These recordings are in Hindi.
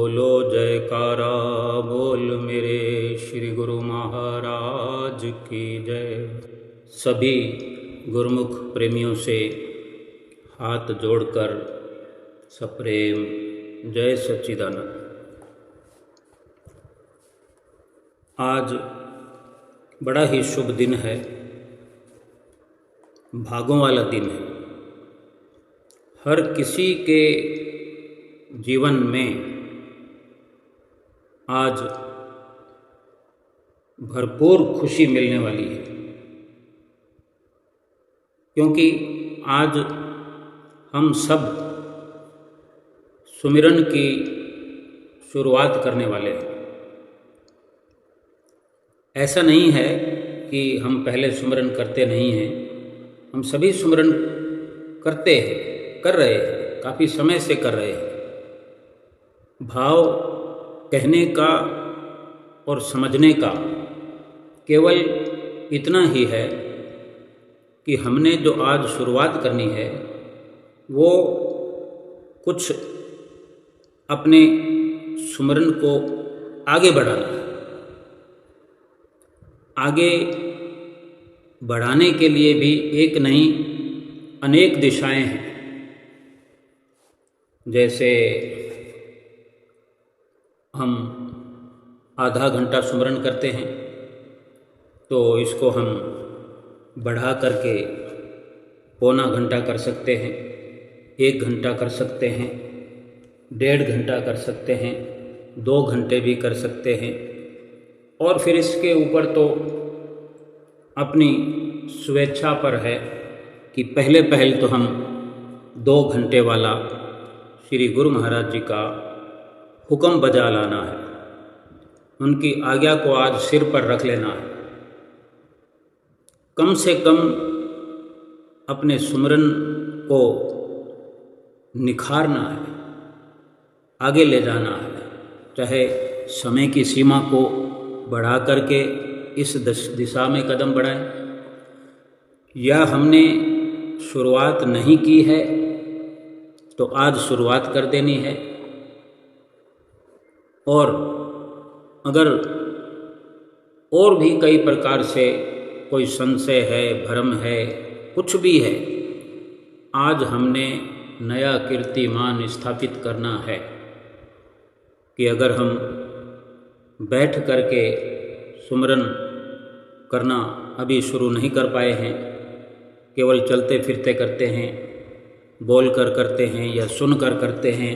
बोलो जयकारा बोल मेरे श्री गुरु महाराज की जय। सभी गुरुमुख प्रेमियों से हाथ जोड़कर सप्रेम जय सच्चिदानंद। आज बड़ा ही शुभ दिन है, भागों वाला दिन है। हर किसी के जीवन में आज भरपूर खुशी मिलने वाली है, क्योंकि आज हम सब सुमिरन की शुरुआत करने वाले हैं। ऐसा नहीं है कि हम पहले सुमिरन करते नहीं हैं, हम सभी सुमिरन करते हैं, कर रहे हैं, काफ़ी समय से कर रहे हैं। भाव कहने का और समझने का केवल इतना ही है कि हमने जो आज शुरुआत करनी है वो कुछ अपने सुमिरन को आगे बढ़ाना है। आगे बढ़ाने के लिए भी एक नहीं अनेक दिशाएं हैं। जैसे हम आधा घंटा सुमिरन करते हैं तो इसको हम बढ़ा करके पौना घंटा कर सकते हैं, 1 घंटा कर सकते हैं, 1.5 घंटा कर सकते हैं, 2 घंटे भी कर सकते हैं। और फिर इसके ऊपर तो अपनी स्वेच्छा पर है कि पहले तो हम 2 घंटे वाला श्री गुरु महाराज जी का हुक्म बजा लाना है, उनकी आज्ञा को आज सिर पर रख लेना है। कम से कम अपने सुमिरन को निखारना है, आगे ले जाना है। चाहे समय की सीमा को बढ़ा करके इस दिशा में कदम बढ़ाएं, या हमने शुरुआत नहीं की है तो आज शुरुआत कर देनी है। और अगर और भी कई प्रकार से कोई संशय है, भ्रम है, कुछ भी है, आज हमने नया कीर्तिमान स्थापित करना है कि अगर हम बैठ करके सुमिरन करना अभी शुरू नहीं कर पाए हैं, केवल चलते फिरते करते हैं, बोल कर करते हैं, या सुन कर करते हैं,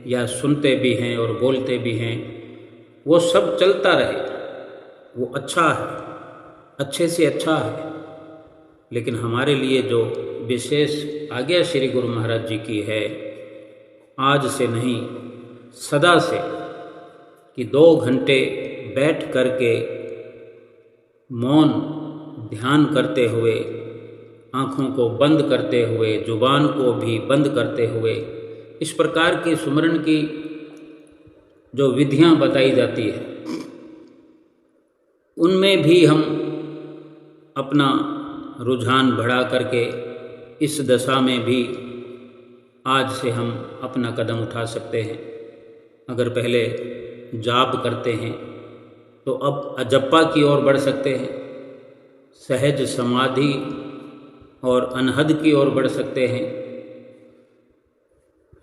या सुनते भी हैं और बोलते भी हैं, वो सब चलता रहे, वो अच्छा है, अच्छे से अच्छा है। लेकिन हमारे लिए जो विशेष आज्ञा श्री गुरु महाराज जी की है, आज से नहीं सदा से, कि 2 घंटे बैठ करके मौन ध्यान करते हुए, आँखों को बंद करते हुए, जुबान को भी बंद करते हुए, इस प्रकार की सुमिरन की जो विधियां बताई जाती है उनमें भी हम अपना रुझान बढ़ा करके इस दशा में भी आज से हम अपना कदम उठा सकते हैं। अगर पहले जाप करते हैं तो अब अजप्पा की ओर बढ़ सकते हैं, सहज समाधि और अनहद की ओर बढ़ सकते हैं।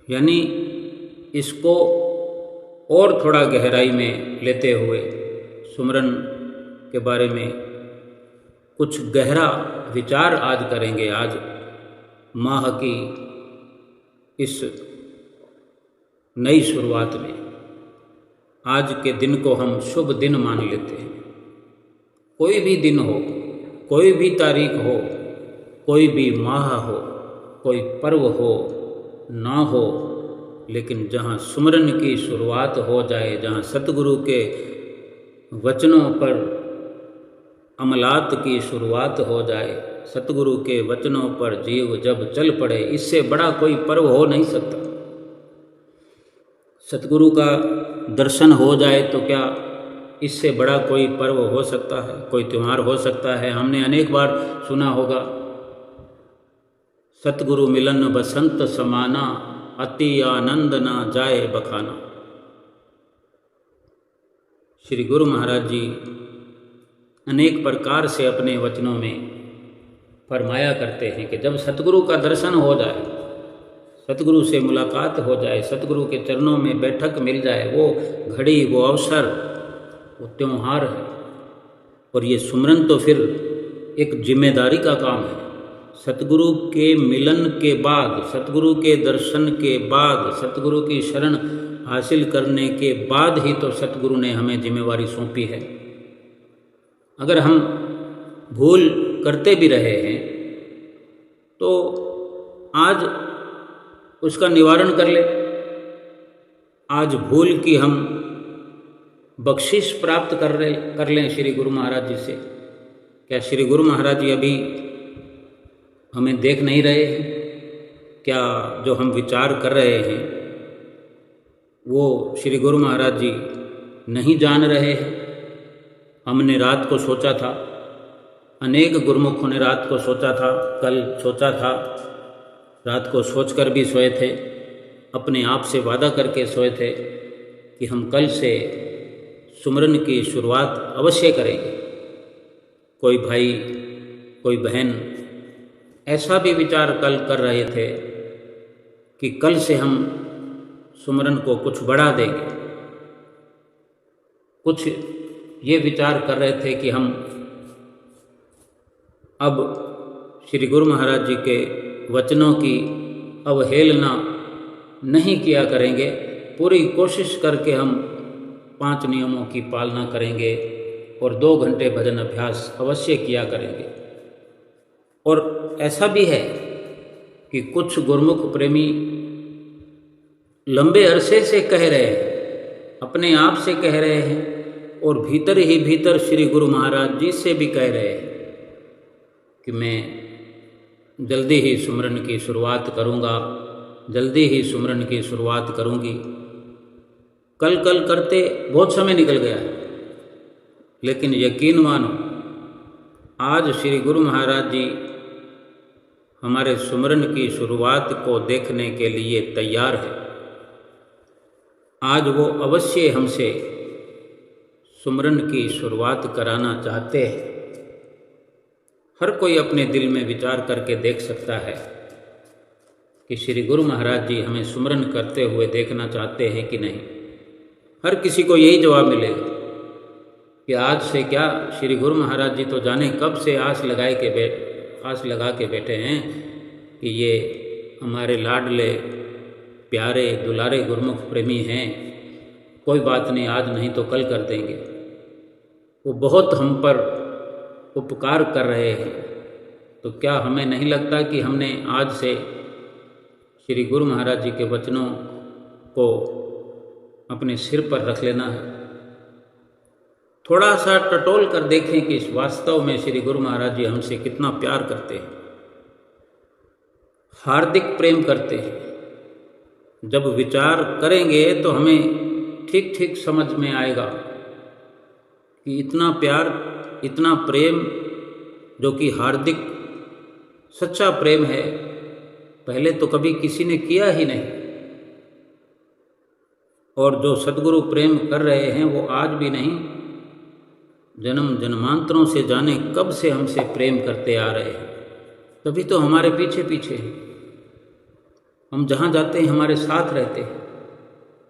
यानी इसको और थोड़ा गहराई में लेते हुए सुमिरन के बारे में कुछ गहरा विचार आज करेंगे। आज माह की इस नई शुरुआत में आज के दिन को हम शुभ दिन मान लेते हैं। कोई भी दिन हो, कोई भी तारीख हो, कोई भी माह हो, कोई पर्व हो ना हो, लेकिन जहाँ सुमिरन की शुरुआत हो जाए, जहाँ सतगुरु के वचनों पर अमलात की शुरुआत हो जाए, सतगुरु के वचनों पर जीव जब चल पड़े, इससे बड़ा कोई पर्व हो नहीं सकता। सतगुरु का दर्शन हो जाए तो क्या इससे बड़ा कोई पर्व हो सकता है, कोई त्यौहार हो सकता है? हमने अनेक बार सुना होगा, सतगुरु मिलन बसंत समाना, अति आनंद ना जाए बखाना। श्री गुरु महाराज जी अनेक प्रकार से अपने वचनों में फरमाया करते हैं कि जब सतगुरु का दर्शन हो जाए, सतगुरु से मुलाकात हो जाए, सतगुरु के चरणों में बैठक मिल जाए, वो घड़ी, वो अवसर, वो त्यौहार है। और ये सुमरन तो फिर एक जिम्मेदारी का काम है। सतगुरु के मिलन के बाद, सतगुरु के दर्शन के बाद, सतगुरु की शरण हासिल करने के बाद ही तो सतगुरु ने हमें जिम्मेवारी सौंपी है। अगर हम भूल करते भी रहे हैं तो आज उसका निवारण कर ले। आज भूल की हम बख्शिश प्राप्त कर लें श्री गुरु महाराज जी से। क्या श्री गुरु महाराज जी अभी हमें देख नहीं रहे हैं? क्या जो हम विचार कर रहे हैं वो श्री गुरु महाराज जी नहीं जान रहे हैं? हमने रात को सोचा था, अनेक गुरुमुखों ने रात को सोचा था, कल सोचा था, रात को सोचकर भी सोए थे, अपने आप से वादा करके सोए थे कि हम कल से सुमरन की शुरुआत अवश्य करेंगे। कोई भाई, कोई बहन ऐसा भी विचार कल कर रहे थे कि कल से हम सुमरन को कुछ बढ़ा देंगे। कुछ ये विचार कर रहे थे कि हम अब श्री गुरु महाराज जी के वचनों की अवहेलना नहीं किया करेंगे, पूरी कोशिश करके हम 5 नियमों की पालना करेंगे और 2 घंटे भजन अभ्यास अवश्य किया करेंगे। और ऐसा भी है कि कुछ गुरुमुख प्रेमी लंबे अरसे से कह रहे हैं, अपने आप से कह रहे हैं और भीतर ही भीतर श्री गुरु महाराज जी से भी कह रहे हैं कि मैं जल्दी ही सुमरन की शुरुआत करूँगा, जल्दी ही सुमरन की शुरुआत करूँगी। कल करते बहुत समय निकल गया है, लेकिन यकीन मानो आज श्री गुरु महाराज जी हमारे सुमरन की शुरुआत को देखने के लिए तैयार है। आज वो अवश्य हमसे सुमरन की शुरुआत कराना चाहते हैं। हर कोई अपने दिल में विचार करके देख सकता है कि श्री गुरु महाराज जी हमें सुमरन करते हुए देखना चाहते हैं कि नहीं। हर किसी को यही जवाब मिलेगा कि आज से क्या, श्री गुरु महाराज जी तो जाने कब से आस लगा के बैठे हैं कि ये हमारे लाडले प्यारे दुलारे गुरुमुख प्रेमी हैं, कोई बात नहीं, आज नहीं तो कल कर देंगे। वो बहुत हम पर उपकार कर रहे हैं, तो क्या हमें नहीं लगता कि हमने आज से श्री गुरु महाराज जी के वचनों को अपने सिर पर रख लेना है? थोड़ा सा टटोल कर देखें कि वास्तव में श्री गुरु महाराज जी हमसे कितना प्यार करते हैं, हार्दिक प्रेम करते हैं। जब विचार करेंगे तो हमें ठीक ठीक समझ में आएगा कि इतना प्यार, इतना प्रेम जो कि हार्दिक सच्चा प्रेम है, पहले तो कभी किसी ने किया ही नहीं। और जो सद्गुरु प्रेम कर रहे हैं वो आज भी नहीं, जन्म जन्मांतरों से जाने कब से हमसे प्रेम करते आ रहे हैं। तभी तो हमारे पीछे पीछे हम जहाँ जाते हैं हमारे साथ रहते हैं।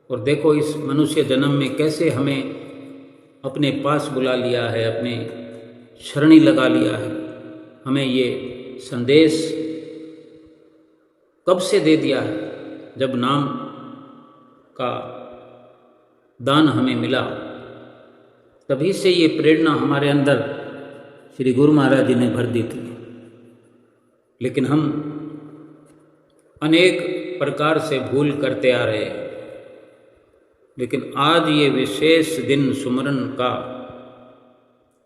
और देखो इस मनुष्य जन्म में कैसे हमें अपने पास बुला लिया है, अपने शरणी लगा लिया है, हमें ये संदेश कब से दे दिया है, जब नाम का दान हमें मिला, तभी से ये प्रेरणा हमारे अंदर श्री गुरु महाराज जी ने भर दी थी। लेकिन हम अनेक प्रकार से भूल करते आ रहे हैं। लेकिन आज ये विशेष दिन सुमरन का,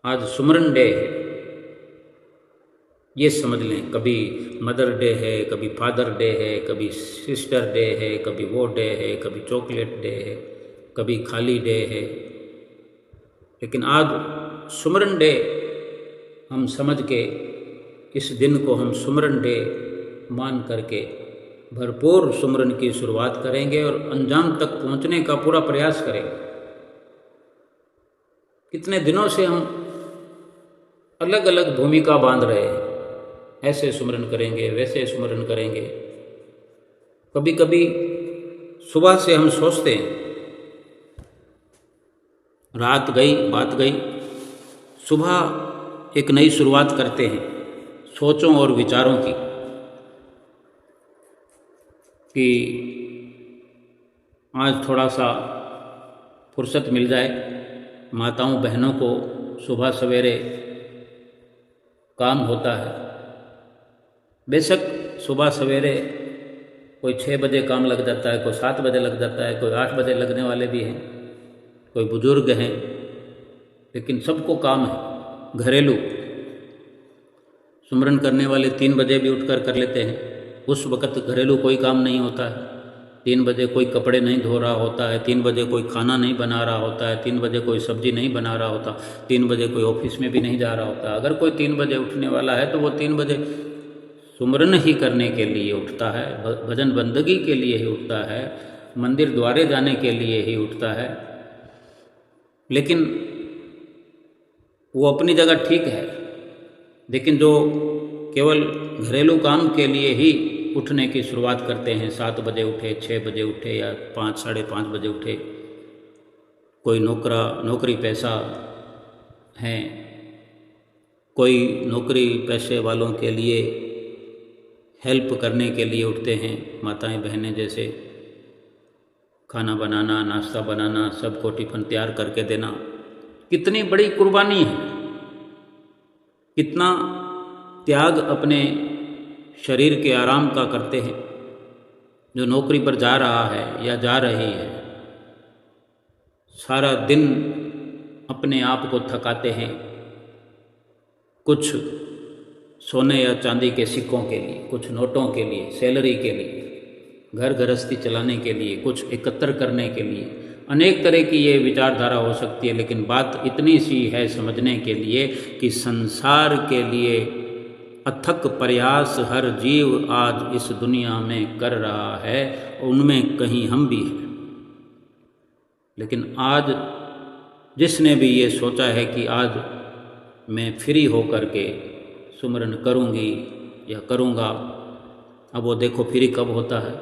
आज सुमरन डे है, ये समझ लें। कभी मदर डे है, कभी फादर डे है, कभी सिस्टर डे है, कभी वो डे है, कभी चॉकलेट डे है, कभी खाली डे है। लेकिन आज सुमरन डे हम समझ के इस दिन को हम सुमरन डे मान करके भरपूर सुमरन की शुरुआत करेंगे और अंजाम तक पहुंचने का पूरा प्रयास करेंगे। कितने दिनों से हम अलग अलग भूमिका बांध रहे हैं, ऐसे सुमरन करेंगे, वैसे सुमरन करेंगे। कभी कभी सुबह से हम सोचते हैं, रात गई बात गई, सुबह एक नई शुरुआत करते हैं सोचों और विचारों की, कि आज थोड़ा सा फुर्सत मिल जाए। माताओं बहनों को सुबह सवेरे काम होता है। बेशक सुबह सवेरे कोई 6 बजे काम लग जाता है, कोई 7 बजे लग जाता है, कोई 8 बजे लगने वाले भी हैं, कोई बुजुर्ग हैं, लेकिन सबको काम है। घरेलू सुमरन करने वाले 3 बजे भी उठकर कर लेते हैं, उस वक़्त घरेलू कोई काम नहीं होता है। 3 बजे कोई कपड़े नहीं धो रहा होता है, 3 बजे कोई खाना नहीं बना रहा होता है, 3 बजे कोई सब्जी नहीं बना रहा होता, 3 बजे कोई ऑफिस में भी नहीं जा रहा होता। अगर कोई 3 बजे उठने वाला है तो वो 3 बजे सुमरन ही करने के लिए उठता है, भजन बंदगी के लिए ही उठता है, मंदिर द्वारे जाने के लिए ही उठता है। लेकिन वो अपनी जगह ठीक है, लेकिन जो केवल घरेलू काम के लिए ही उठने की शुरुआत करते हैं, 7 बजे उठे, 6 बजे उठे या 5 साढ़े 5 बजे उठे, कोई नौकरी पैसा हैं, कोई नौकरी पैसे वालों के लिए हेल्प करने के लिए उठते हैं, माताएं बहनें जैसे खाना बनाना, नाश्ता बनाना, सबको टिफ़िन तैयार करके देना, कितनी बड़ी कुर्बानी है, कितना त्याग अपने शरीर के आराम का करते हैं। जो नौकरी पर जा रहा है या जा रही है, सारा दिन अपने आप को थकाते हैं, कुछ सोने या चांदी के सिक्कों के लिए, कुछ नोटों के लिए, सैलरी के लिए, घर गृहस्थी चलाने के लिए, कुछ एकत्र करने के लिए। अनेक तरह की ये विचारधारा हो सकती है, लेकिन बात इतनी सी है समझने के लिए कि संसार के लिए अथक प्रयास हर जीव आज इस दुनिया में कर रहा है, उनमें कहीं हम भी हैं। लेकिन आज जिसने भी ये सोचा है कि आज मैं फ्री होकर के सुमरन करूँगी या करूँगा, अब वो देखो फ्री कब होता है।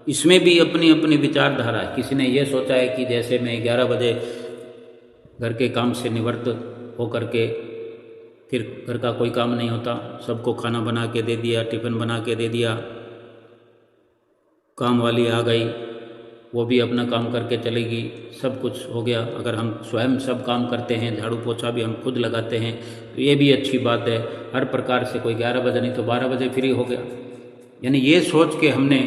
इसमें भी अपनी अपनी विचारधारा है। किसी ने ये सोचा है कि जैसे मैं 11 बजे घर के काम से निवृत्त होकर के, फिर घर का कोई काम नहीं होता, सबको खाना बना के दे दिया, टिफ़िन बना के दे दिया, काम वाली आ गई, वो भी अपना काम करके चलेगी, सब कुछ हो गया। अगर हम स्वयं सब काम करते हैं, झाड़ू पोछा भी हम खुद लगाते हैं, तो ये भी अच्छी बात है। हर प्रकार से कोई 11 बजे नहीं तो 12 बजे फ्री हो गया। यानी ये सोच के हमने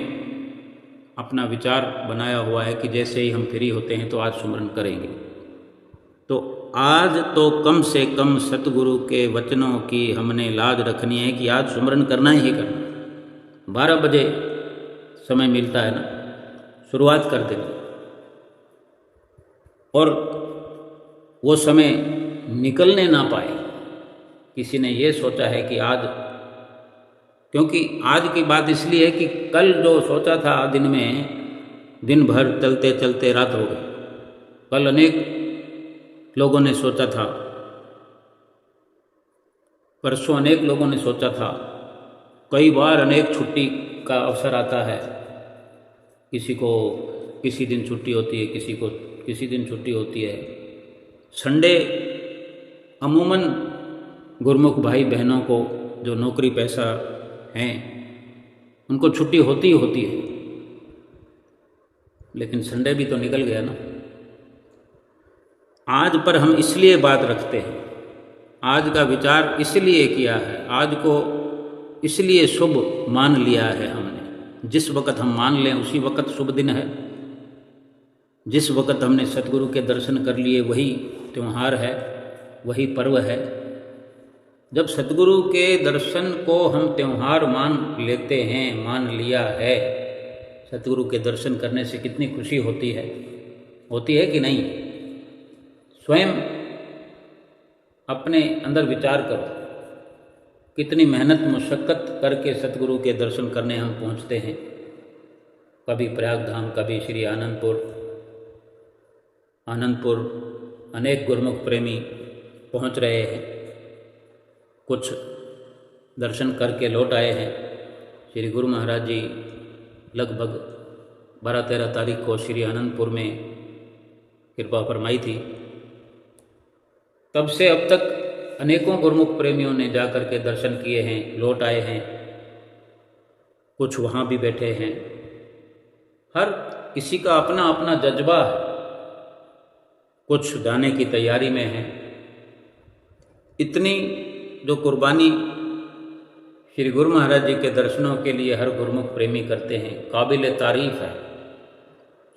अपना विचार बनाया हुआ है कि जैसे ही हम फ्री होते हैं तो आज सुमरन करेंगे। तो आज तो कम से कम सतगुरु के वचनों की हमने लाज रखनी है कि आज सुमरन करना ही करना। 12 बजे समय मिलता है ना, शुरुआत कर देंगे। और वो समय निकलने ना पाए। किसी ने ये सोचा है कि आज, क्योंकि आज की बात इसलिए है कि कल जो सोचा था दिन में, दिन भर चलते चलते रात हो गई। कल अनेक लोगों ने सोचा था, परसों अनेक लोगों ने सोचा था, कई बार अनेक छुट्टी का अवसर आता है। किसी को किसी दिन छुट्टी होती है, किसी को किसी दिन छुट्टी होती है। संडे अमूमन गुरमुख भाई बहनों को जो नौकरी पैसा हैं उनको छुट्टी होती ही होती है, लेकिन संडे भी तो निकल गया ना। आज पर हम इसलिए बात रखते हैं, आज का विचार इसलिए किया है, आज को इसलिए शुभ मान लिया है हमने। जिस वक़्त हम मान लें उसी वक़्त शुभ दिन है। जिस वक़्त हमने सतगुरु के दर्शन कर लिए वही त्यौहार है, वही पर्व है। जब सतगुरु के दर्शन को हम त्यौहार मान लेते हैं, मान लिया है, सतगुरु के दर्शन करने से कितनी खुशी होती है कि नहीं? स्वयं अपने अंदर विचार करो, कितनी मेहनत मुशक्क़त करके सतगुरु के दर्शन करने हम पहुंचते हैं। कभी प्रयागधाम, कभी श्री आनंदपुर, अनेक गुरुमुख प्रेमी पहुंच रहे हैं, कुछ दर्शन करके लौट आए हैं। श्री गुरु महाराज जी लगभग 12-13 तारीख को श्री आनंदपुर में कृपा फरमाई थी। तब से अब तक अनेकों गुरुमुख प्रेमियों ने जाकर के दर्शन किए हैं, लौट आए हैं, कुछ वहाँ भी बैठे हैं। हर किसी का अपना अपना जज्बा है, कुछ जाने की तैयारी में है। इतनी जो कुर्बानी श्री गुरु महाराज जी के दर्शनों के लिए हर गुरुमुख प्रेमी करते हैं, काबिल तारीफ है।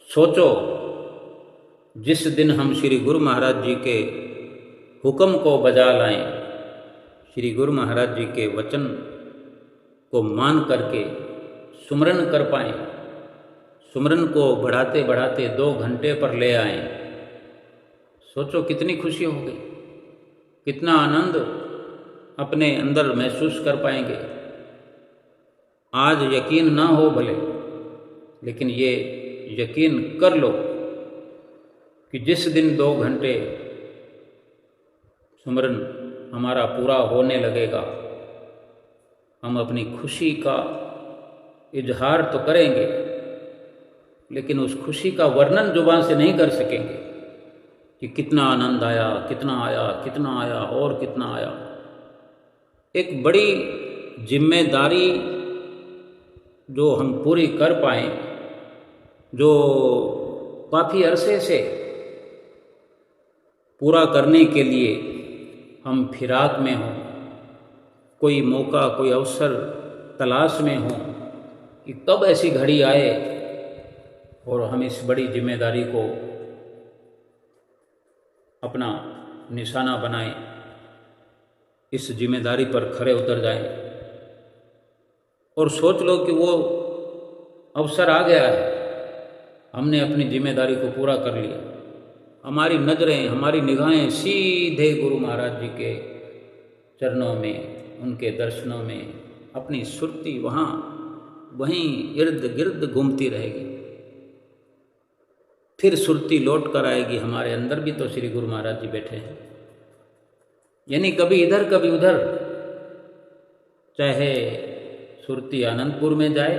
सोचो, जिस दिन हम श्री गुरु महाराज जी के हुक्म को बजा लाएं, श्री गुरु महाराज जी के वचन को मान करके सुमरन कर पाएं, सुमरन को बढ़ाते बढ़ाते 2 घंटे पर ले आएं, सोचो कितनी खुशी होगी, कितना आनंद अपने अंदर महसूस कर पाएंगे। आज यकीन ना हो भले, लेकिन ये यकीन कर लो कि जिस दिन 2 घंटे सुमरन हमारा पूरा होने लगेगा, हम अपनी खुशी का इजहार तो करेंगे, लेकिन उस खुशी का वर्णन जुबान से नहीं कर सकेंगे कि कितना आनंद आया, कितना आया, कितना आया और कितना आया। एक बड़ी जिम्मेदारी जो हम पूरी कर पाएं, जो काफ़ी अरसे से पूरा करने के लिए हम फिराक में हों, कोई मौका, कोई अवसर तलाश में हों कि कब ऐसी घड़ी आए और हम इस बड़ी जिम्मेदारी को अपना निशाना बनाएं, इस जिम्मेदारी पर खरे उतर जाएं और सोच लो कि वो अवसर आ गया है, हमने अपनी जिम्मेदारी को पूरा कर लिया। हमारी नज़रें, हमारी निगाहें सीधे गुरु महाराज जी के चरणों में, उनके दर्शनों में, अपनी सुरती वहीं इर्द गिर्द घूमती रहेगी। फिर सुरती लौट कर आएगी, हमारे अंदर भी तो श्री गुरु महाराज जी बैठे हैं। यानी कभी इधर कभी उधर, चाहे सुरती आनंदपुर में जाए,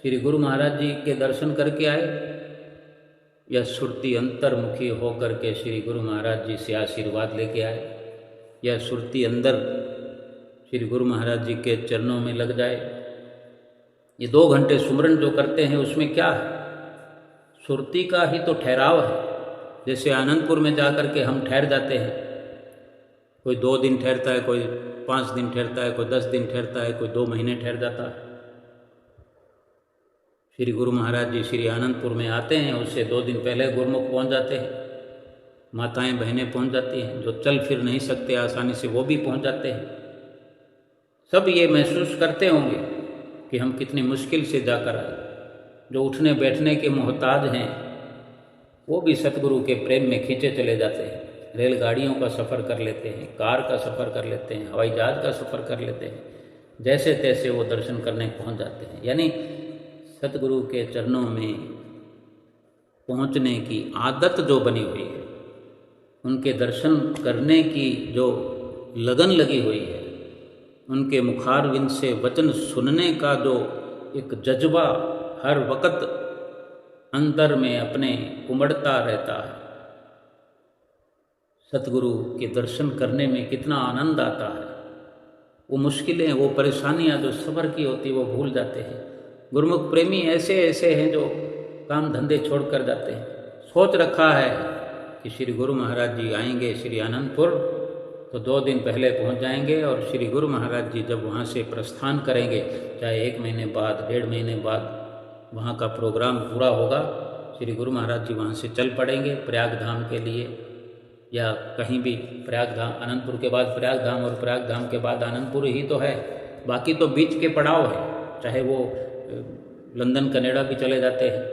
श्री गुरु महाराज जी के दर्शन करके आए, या सुरती अंतर्मुखी होकर के श्री गुरु महाराज जी से आशीर्वाद लेके आए, या सुरती अंदर श्री गुरु महाराज जी के चरणों में लग जाए। ये 2 घंटे सुमरन जो करते हैं उसमें क्या है? सुरती का ही तो ठहराव है। जैसे आनंदपुर में जाकर के हम ठहर जाते हैं, कोई 2 दिन ठहरता है, कोई 5 दिन ठहरता है, कोई 10 दिन ठहरता है, कोई 2 महीने ठहर जाता है। श्री गुरु महाराज जी श्री आनंदपुर में आते हैं, उससे 2 दिन पहले गुरुमुख पहुंच जाते हैं, माताएं बहनें पहुंच जाती हैं, जो चल फिर नहीं सकते आसानी से वो भी पहुंच जाते हैं। सब ये महसूस करते होंगे कि हम कितनी मुश्किल से जाकर आए। जो उठने बैठने के मोहताज हैं वो भी सतगुरु के प्रेम में खींचे चले जाते हैं, रेलगाड़ियों का सफ़र कर लेते हैं, कार का सफ़र कर लेते हैं, हवाई जहाज़ का सफ़र कर लेते हैं, जैसे तैसे वो दर्शन करने पहुंच जाते हैं। यानी सतगुरु के चरणों में पहुंचने की आदत जो बनी हुई है, उनके दर्शन करने की जो लगन लगी हुई है, उनके मुखारविंद से वचन सुनने का जो एक जज्बा हर वक्त अंदर में अपने उमड़ता रहता है। सतगुरु के दर्शन करने में कितना आनंद आता है। वो मुश्किलें, वो परेशानियां जो सफ़र की होती वो भूल जाते हैं। गुरुमुख प्रेमी ऐसे ऐसे हैं जो काम धंधे छोड़ कर जाते हैं। सोच रखा है कि श्री गुरु महाराज जी आएंगे श्री आनंदपुर, तो 2 दिन पहले पहुंच जाएंगे और श्री गुरु महाराज जी जब वहां से प्रस्थान करेंगे, चाहे 1 महीने बाद, 1.5 महीने बाद वहाँ का प्रोग्राम पूरा होगा, श्री गुरु महाराज जी वहाँ से चल पड़ेंगे प्रयाग धाम के लिए, या कहीं भी प्रयाग धाम, आनंदपुर के बाद प्रयाग धाम और प्रयाग धाम के बाद आनंदपुर ही तो है, बाकी तो बीच के पड़ाव है। चाहे वो लंदन कनाडा भी चले जाते हैं,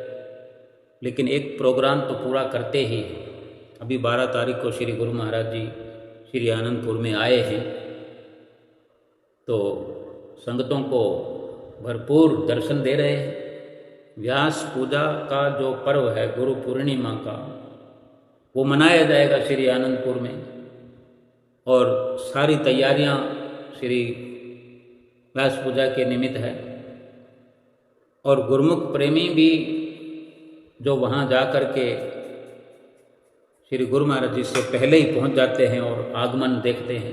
लेकिन एक प्रोग्राम तो पूरा करते ही हैं। अभी 12 तारीख को श्री गुरु महाराज जी श्री आनंदपुर में आए हैं, तो संगतों को भरपूर दर्शन दे रहे हैं। व्यास पूजा का जो पर्व है, गुरु पूर्णिमा का, वो मनाया जाएगा श्री आनंदपुर में। और सारी तैयारियां श्री व्यास पूजा के निमित्त है। और गुरुमुख प्रेमी भी जो वहाँ जा कर के श्री गुरु महाराज जी से पहले ही पहुँच जाते हैं और आगमन देखते हैं,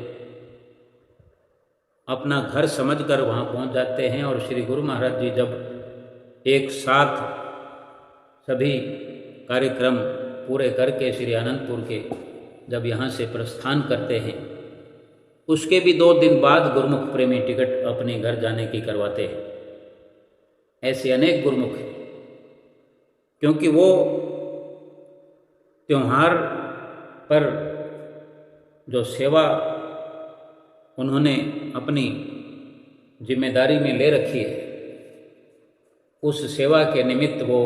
अपना घर समझकर वहाँ पहुँच जाते हैं। और श्री गुरु महाराज जी जब एक साथ सभी कार्यक्रम पूरे करके श्री आनंदपुर के जब यहाँ से प्रस्थान करते हैं, उसके भी 2 दिन बाद गुरुमुख प्रेमी टिकट अपने घर जाने की करवाते हैं। ऐसे अनेक गुरुमुख हैं, क्योंकि वो त्योहार पर जो सेवा उन्होंने अपनी जिम्मेदारी में ले रखी है, उस सेवा के निमित्त वो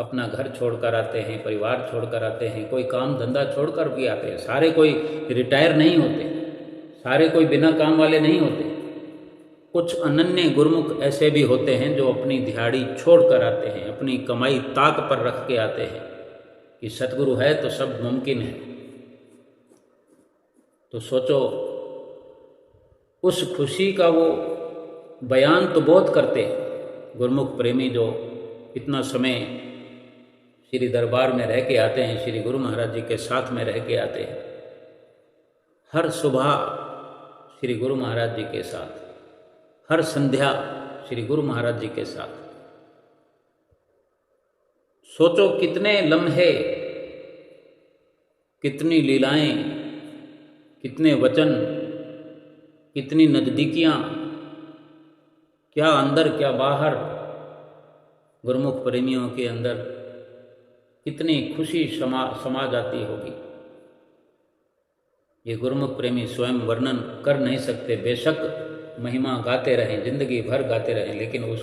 अपना घर छोड़कर आते हैं, परिवार छोड़कर आते हैं, कोई काम धंधा छोड़कर भी आते हैं। सारे कोई रिटायर नहीं होते, सारे कोई बिना काम वाले नहीं होते। कुछ अनन्य गुरुमुख ऐसे भी होते हैं जो अपनी दिहाड़ी छोड़ कर आते हैं, अपनी कमाई ताक पर रख के आते हैं कि सतगुरु है तो सब मुमकिन है। तो सोचो, उस खुशी का वो बयान तो बहुत करते हैं गुरुमुख प्रेमी, जो इतना समय श्री दरबार में रह के आते हैं, श्री गुरु महाराज जी के साथ में रह के आते हैं। हर सुबह श्री गुरु महाराज जी के साथ, हर संध्या श्री गुरु महाराज जी के साथ। सोचो कितने लम्हे, कितनी लीलाएं, कितने वचन, कितनी नज़दीकियाँ, क्या अंदर क्या बाहर, गुरुमुख प्रेमियों के अंदर कितनी खुशी समा जाती होगी। ये गुरुमुख प्रेमी स्वयं वर्णन कर नहीं सकते। बेशक महिमा गाते रहें, जिंदगी भर गाते रहें, लेकिन उस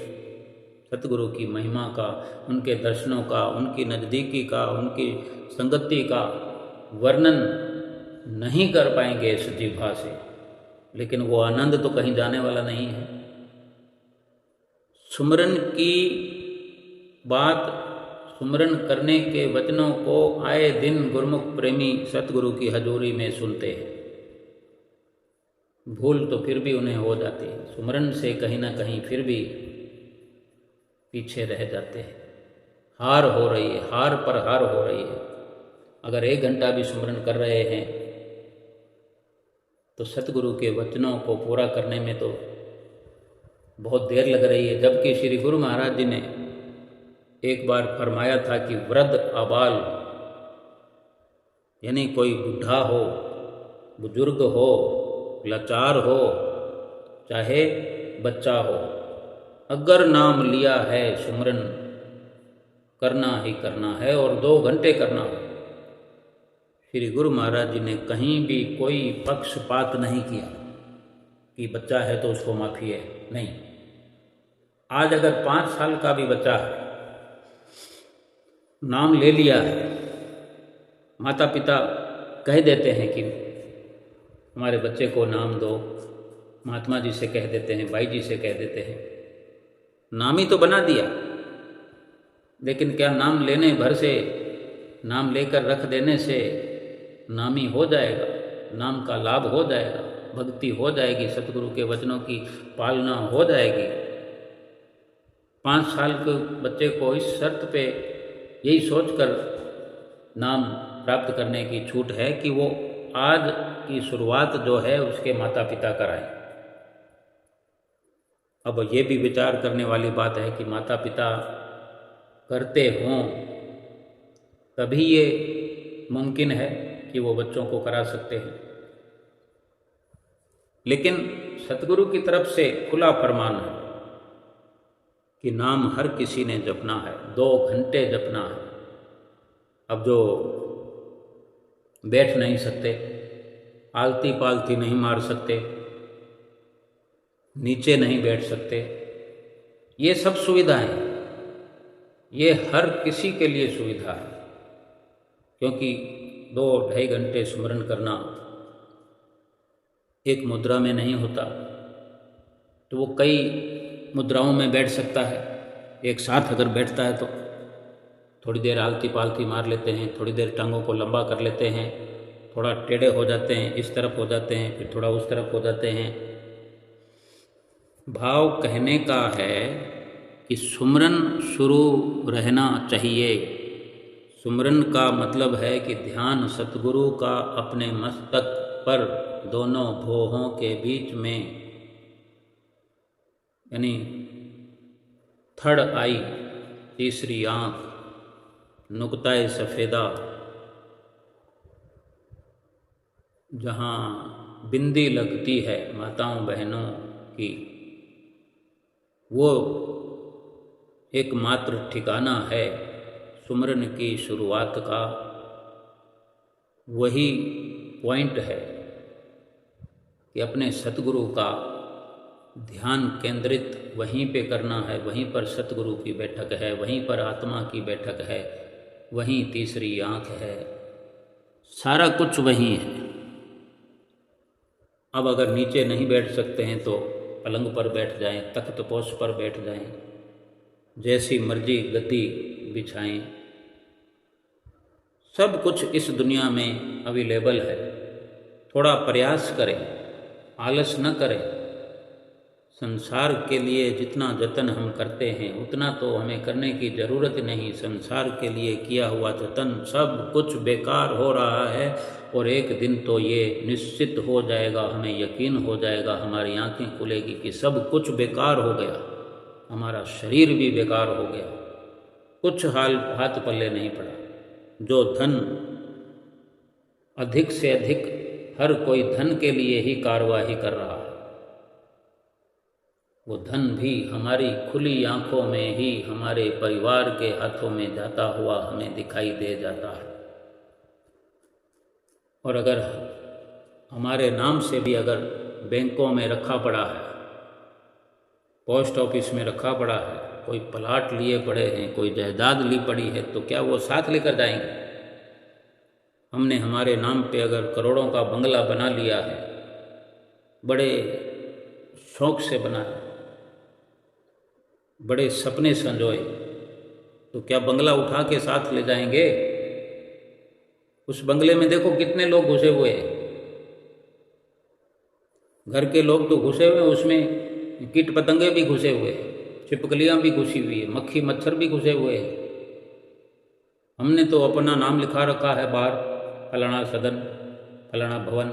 सतगुरु की महिमा का, उनके दर्शनों का, उनकी नज़दीकी का, उनकी संगति का वर्णन नहीं कर पाएंगे इस जिह्वा से। लेकिन वो आनंद तो कहीं जाने वाला नहीं है। सुमरन की बात, सुमरन करने के वचनों को आए दिन गुरुमुख प्रेमी सतगुरु की हजूरी में सुनते हैं। भूल तो फिर भी उन्हें हो जाती है, सुमरन से कहीं ना कहीं फिर भी पीछे रह जाते हैं। हार हो रही है, हार पर हार हो रही है। अगर 1 घंटा भी सुमरन कर रहे हैं तो सतगुरु के वचनों को पूरा करने में तो बहुत देर लग रही है। जबकि श्री गुरु महाराज जी ने एक बार फरमाया था कि वृद्ध आबाल, यानी कोई बूढ़ा हो, बुजुर्ग हो, लाचार हो, चाहे बच्चा हो, अगर नाम लिया है सुमरन करना ही करना है, और 2 घंटे करना है। श्री गुरु महाराज जी ने कहीं भी कोई पक्षपात नहीं किया कि बच्चा है तो उसको माफ़ी है, नहीं। आज अगर 5 साल का भी बच्चा है, नाम ले लिया है, माता पिता कह देते हैं कि हमारे बच्चे को नाम दो, महात्मा जी से कह देते हैं, भाई जी से कह देते हैं, नाम ही तो बना दिया। लेकिन क्या नाम लेने भर से, नाम लेकर रख देने से नामी हो जाएगा? नाम का लाभ हो जाएगा, भक्ति हो जाएगी, सतगुरु के वचनों की पालना हो जाएगी। 5 साल के बच्चे को इस शर्त पे यही सोचकर नाम प्राप्त करने की छूट है कि वो आज की शुरुआत जो है उसके माता पिता कराएं। अब ये भी विचार करने वाली बात है कि माता पिता करते हों तभी ये मुमकिन है कि वो बच्चों को करा सकते हैं। लेकिन सतगुरु की तरफ से खुला फरमान है कि नाम हर किसी ने जपना है, 2 घंटे जपना है। अब जो बैठ नहीं सकते, आलती पालती नहीं मार सकते, नीचे नहीं बैठ सकते, ये सब सुविधाएं, ये हर किसी के लिए सुविधा है। क्योंकि 2-2.5 घंटे स्मरण करना एक मुद्रा में नहीं होता, तो वो कई मुद्राओं में बैठ सकता है एक साथ अगर बैठता है तो। थोड़ी देर आलती पालती मार लेते हैं, थोड़ी देर टांगों को लंबा कर लेते हैं, थोड़ा टेढ़े हो जाते हैं, इस तरफ हो जाते हैं, फिर थोड़ा उस तरफ हो जाते हैं। भाव कहने का है कि सुमरन शुरू रहना चाहिए। सुमरन का मतलब है कि ध्यान सतगुरु का अपने मस्तक पर दोनों भौहों के बीच में, यानी थर्ड आई, तीसरी आँख, नुक्ताए सफ़ेदा, जहाँ बिंदी लगती है माताओं बहनों की, वो एकमात्र ठिकाना है सुमरन की शुरुआत का। वही पॉइंट है कि अपने सतगुरु का ध्यान केंद्रित वहीं पे करना है, वहीं पर सतगुरु की बैठक है, वहीं पर आत्मा की बैठक है, वहीं तीसरी आँख है, सारा कुछ वहीं है। अब अगर नीचे नहीं बैठ सकते हैं तो पलंग पर बैठ जाएं, तख्त पोश पर बैठ जाएं, जैसी मर्जी गद्दी बिछाएं। सब कुछ इस दुनिया में अवेलेबल है। थोड़ा प्रयास करें, आलस न करें। संसार के लिए जितना जतन हम करते हैं उतना तो हमें करने की ज़रूरत नहीं। संसार के लिए किया हुआ जतन सब कुछ बेकार हो रहा है, और एक दिन तो ये निश्चित हो जाएगा, हमें यकीन हो जाएगा, हमारी आंखें खुलेगी कि सब कुछ बेकार हो गया, हमारा शरीर भी बेकार हो गया, कुछ हाथ पल्ले नहीं पड़ा। जो धन अधिक से अधिक, हर कोई धन के लिए ही कार्यवाही कर रहा है, वो धन भी हमारी खुली आंखों में ही हमारे परिवार के हाथों में जाता हुआ हमें दिखाई दे जाता है। और अगर हमारे नाम से भी अगर बैंकों में रखा पड़ा है, पोस्ट ऑफिस में रखा पड़ा है, कोई प्लाट लिए पड़े हैं, कोई जायदाद ली पड़ी है, तो क्या वो साथ लेकर जाएंगे? हमने हमारे नाम पे अगर करोड़ों का बंगला बना लिया है, बड़े शौक से बनाया, बड़े सपने संजोए, तो क्या बंगला उठा के साथ ले जाएंगे? उस बंगले में देखो कितने लोग घुसे हुए हैं, घर के लोग तो घुसे हुए हैं, उसमें कीट पतंगे भी घुसे हुए हैं, छिपकलियाँ भी घुसी हुई है, मक्खी मच्छर भी घुसे हुए हैं। हमने तो अपना नाम लिखा रखा है बाहर, फलाना सदन, फलाना भवन,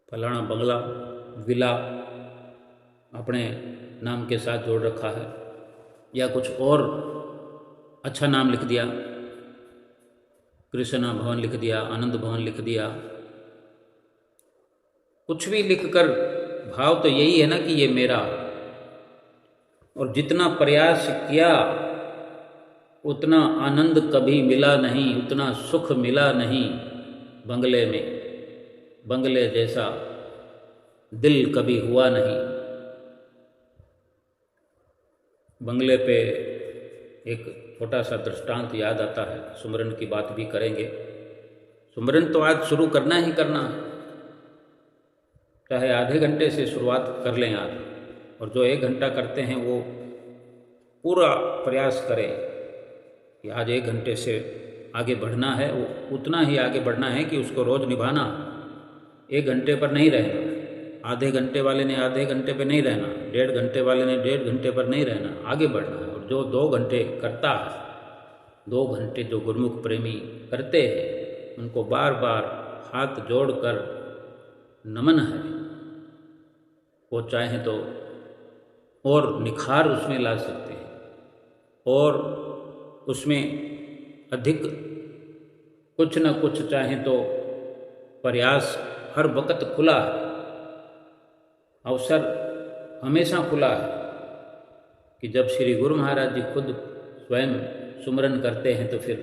फलाना बंगला, विला अपने नाम के साथ जोड़ रखा है, या कुछ और अच्छा नाम लिख दिया, कृष्णा भवन लिख दिया, आनंद भवन लिख दिया। कुछ भी लिखकर, भाव तो यही है ना कि ये मेरा। और जितना प्रयास किया उतना आनंद कभी मिला नहीं, उतना सुख मिला नहीं बंगले में, बंगले जैसा दिल कभी हुआ नहीं। बंगले पे एक छोटा सा दृष्टांत याद आता है, सुमरन की बात भी करेंगे। सुमरन तो आज शुरू करना ही करना है, चाहे आधे घंटे से शुरुआत कर लें आज, और जो 1 घंटा करते हैं वो पूरा प्रयास करें कि आज 1 घंटे से आगे बढ़ना है, वो उतना ही आगे बढ़ना है कि उसको रोज़ निभाना। 1 घंटे पर नहीं रहना, आधे घंटे वाले ने आधे घंटे पे नहीं रहना, 1.5 घंटे वाले ने 1.5 घंटे पर नहीं रहना, आगे बढ़ना है। और जो 2 घंटे करता है, 2 घंटे जो गुरुमुख प्रेमी करते हैं, उनको बार बार हाथ जोड़कर नमन है। वो चाहे तो और निखार उसमें ला सकते हैं, और उसमें अधिक कुछ न कुछ चाहे तो प्रयास हर वक्त खुला है, अवसर हमेशा खुला है कि जब श्री गुरु महाराज जी खुद स्वयं सुमरन करते हैं तो फिर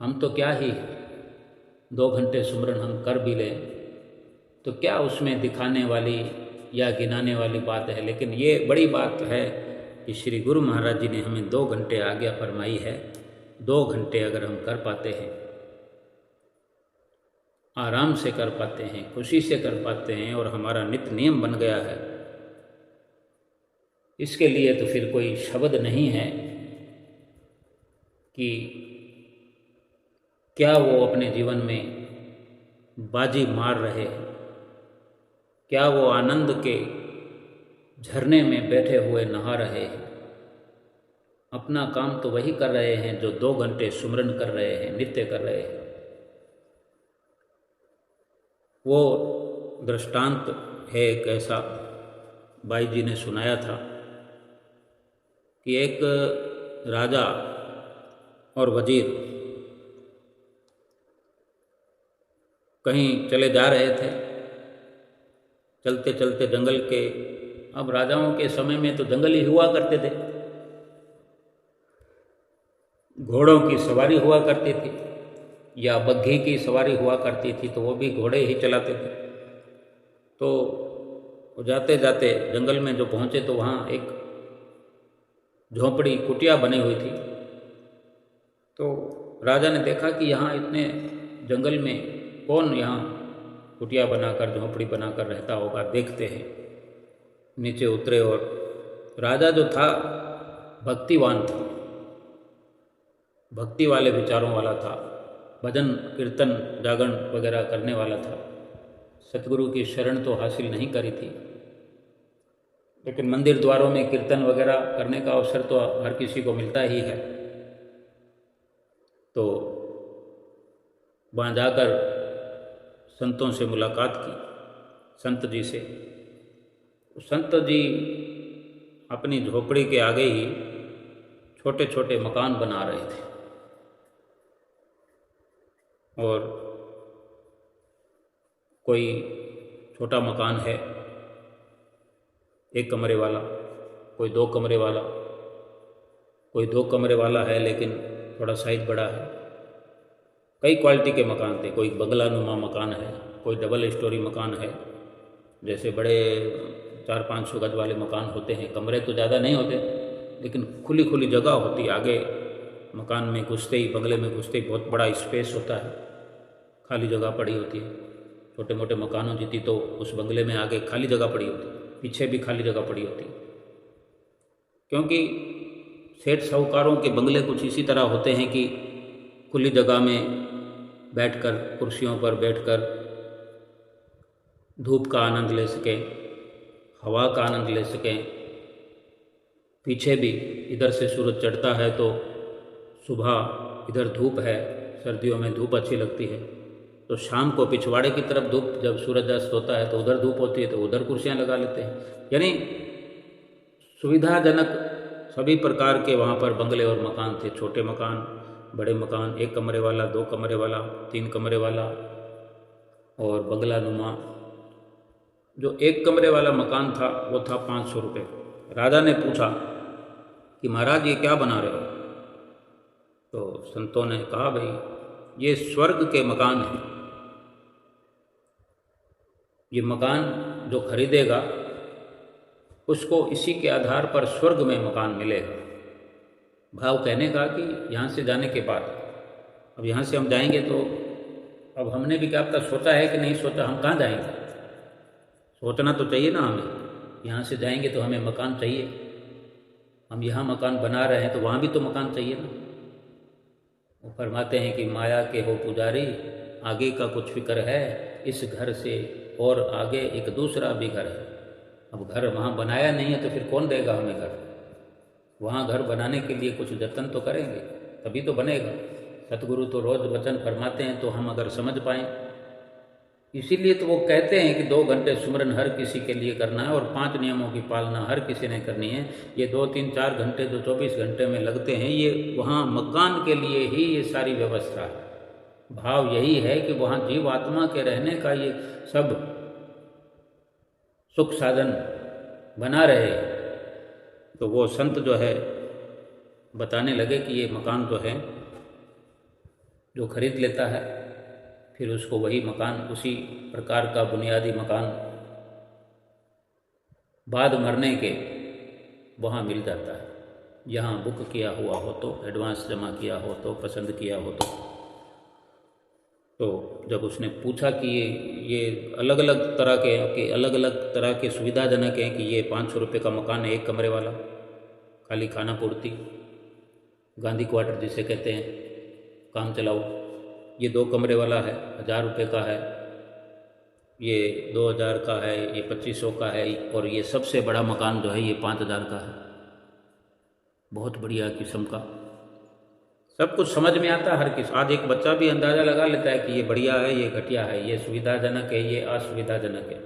हम तो क्या ही 2 घंटे सुमरन हम कर भी लें तो क्या उसमें दिखाने वाली या गिनाने वाली बात है। लेकिन ये बड़ी बात है कि श्री गुरु महाराज जी ने हमें 2 घंटे आज्ञा फरमाई है। 2 घंटे अगर हम कर पाते हैं, आराम से कर पाते हैं, खुशी से कर पाते हैं, और हमारा नित्य नियम बन गया है, इसके लिए तो फिर कोई शब्द नहीं है कि क्या वो अपने जीवन में बाजी मार रहे हैं, क्या वो आनंद के झरने में बैठे हुए नहा रहे हैं। अपना काम तो वही कर रहे हैं जो 2 घंटे सुमरन कर रहे हैं, नित्य कर रहे हैं। वो दृष्टांत है एक ऐसा, बाई जी ने सुनाया था कि एक राजा और वजीर कहीं चले जा रहे थे, चलते चलते जंगल के, अब राजाओं के समय में तो जंगल ही हुआ करते थे, घोड़ों की सवारी हुआ करती थी या बग्घी की सवारी हुआ करती थी, तो वो भी घोड़े ही चलाते थे। तो जाते जाते जंगल में जो पहुँचे तो वहाँ एक झोंपड़ी कुटिया बनी हुई थी। तो राजा ने देखा कि यहाँ इतने जंगल में कौन यहाँ कुटिया बनाकर, झोंपड़ी बनाकर रहता होगा, देखते हैं। नीचे उतरे और राजा जो था भक्तिवान था, भक्ति वाले विचारों वाला था, भजन कीर्तन जागरण वगैरह करने वाला था। सतगुरु की शरण तो हासिल नहीं करी थी, लेकिन मंदिर द्वारों में कीर्तन वगैरह करने का अवसर तो हर किसी को मिलता ही है। तो वहाँ जाकर संतों से मुलाकात की, संत जी से। संत जी अपनी झोपड़ी के आगे ही छोटे छोटे मकान बना रहे थे और कोई छोटा मकान है 1 कमरे वाला, कोई 2 कमरे वाला, कोई 2 कमरे वाला है लेकिन थोड़ा साइज बड़ा है। कई क्वालिटी के मकान थे, कोई बंगलानुमा मकान है, कोई डबल स्टोरी मकान है, जैसे बड़े 400-500 गज वाले मकान होते हैं। कमरे तो ज़्यादा नहीं होते, लेकिन खुली खुली जगह होती है। आगे मकान में घुसते ही, बंगले में घुसते ही बहुत बड़ा स्पेस होता है, खाली जगह पड़ी होती है। छोटे मोटे मकानों जितनी तो उस बंगले में आगे खाली जगह पड़ी होती है, पीछे भी खाली जगह पड़ी होती है। क्योंकि सेठ साहूकारों के बंगले कुछ इसी तरह होते हैं कि खुली जगह में बैठकर, कुर्सियों पर बैठकर धूप का आनंद ले सकें, हवा का आनंद ले सकें। पीछे भी इधर से सूरज चढ़ता है तो सुबह इधर धूप है, सर्दियों में धूप अच्छी लगती है, तो शाम को पिछवाड़े की तरफ धूप, जब सूरज अस्त होता है तो उधर धूप होती है, तो उधर कुर्सियाँ लगा लेते हैं। यानी सुविधाजनक सभी प्रकार के वहाँ पर बंगले और मकान थे। छोटे मकान, बड़े मकान, 1 कमरे वाला, 2 कमरे वाला, 3 कमरे वाला और बंगलानुमा। जो 1 कमरे वाला मकान था वो था 500 रुपये। राजा ने पूछा कि महाराज ये क्या बना रहे हो? तो संतों ने कहा भाई ये स्वर्ग के मकान हैं, ये मकान जो खरीदेगा उसको इसी के आधार पर स्वर्ग में मकान मिलेगा। भाव कहने का कि यहाँ से जाने के बाद, अब यहाँ से हम जाएंगे तो अब हमने भी क्या पता सोचा है कि नहीं सोचा, हम कहाँ जाएंगे? सोचना तो चाहिए ना हमें। यहाँ से जाएंगे तो हमें मकान चाहिए, हम यहाँ मकान बना रहे हैं तो वहाँ भी तो मकान चाहिए ना। वो फरमाते हैं कि माया के हो पुजारी, आगे का कुछ फिक्र है, इस घर से और आगे एक दूसरा भी घर है। अब घर वहाँ बनाया नहीं है तो फिर कौन देगा हमें घर? वहाँ घर बनाने के लिए कुछ जतन तो करेंगे तभी तो बनेगा। सतगुरु तो रोज़ वचन फरमाते हैं तो हम अगर समझ पाएँ, इसीलिए तो वो कहते हैं कि 2 घंटे सुमरन हर किसी के लिए करना है और 5 नियमों की पालना हर किसी ने करनी है। ये 2, 3, 4 घंटे जो 24 घंटे में लगते हैं, ये वहाँ मकान के लिए ही ये सारी व्यवस्था है। भाव यही है कि वहाँ जीव आत्मा के रहने का ये सब सुख साधन बना रहे। तो वो संत जो है बताने लगे कि ये मकान जो है, जो खरीद लेता है फिर उसको वही मकान, उसी प्रकार का बुनियादी मकान बाद मरने के वहाँ मिल जाता है। यहाँ बुक किया हुआ हो तो, एडवांस जमा किया हो तो, पसंद किया हो तो जब उसने पूछा कि ये अलग अलग तरह के अलग अलग तरह के सुविधाजनक हैं कि ये 500 रुपये का मकान है 1 कमरे वाला, खाली खाना पूर्ति, गांधी क्वार्टर जिसे कहते हैं, काम चलाओ। ये 2 कमरे वाला है, 1000 रुपये का है, ये 2000 का है, ये 2500 का है, और ये सबसे बड़ा मकान जो है ये 5000 का है। बहुत बढ़िया किस्म का, सब कुछ समझ में आता है हर किस। आज एक बच्चा भी अंदाज़ा लगा लेता है कि ये बढ़िया है, ये घटिया है, ये सुविधाजनक है, ये असुविधाजनक है।